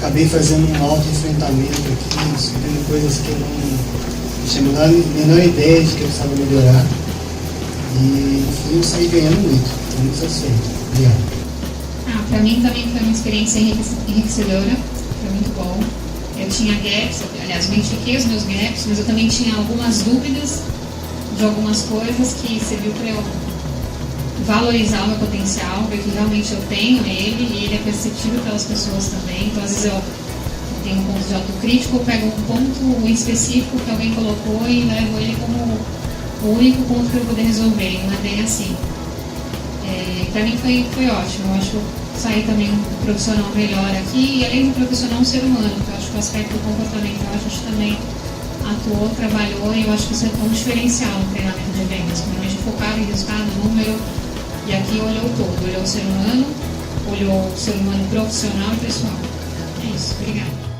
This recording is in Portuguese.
acabei fazendo um auto-enfrentamento aqui, descobrindo coisas que eu não tinha a menor ideia de que eu precisava melhorar. E no fim eu saí ganhando muito satisfeito. Obrigado. Para mim também foi uma experiência enriquecedora, foi muito bom. Eu tinha gaps, aliás, eu identifiquei os meus gaps, mas eu também tinha algumas dúvidas de algumas coisas que serviu para eu valorizar o meu potencial, ver que realmente eu tenho ele e ele é perceptível pelas pessoas também. Então, às vezes eu tenho um ponto de autocrítico, eu pego um ponto específico que alguém colocou e levo ele como o único ponto que eu vou poder resolver, e não é bem assim. Para mim foi ótimo, eu acho que eu saí também um profissional melhor aqui, e além do profissional, um ser humano, que eu acho que o aspecto comportamental a gente também atuou, trabalhou, e eu acho que isso é um diferencial no treinamento de vendas, normalmente focado em resultado, número, e aqui olhou todo, olhou o ser humano profissional e pessoal. É isso, obrigada.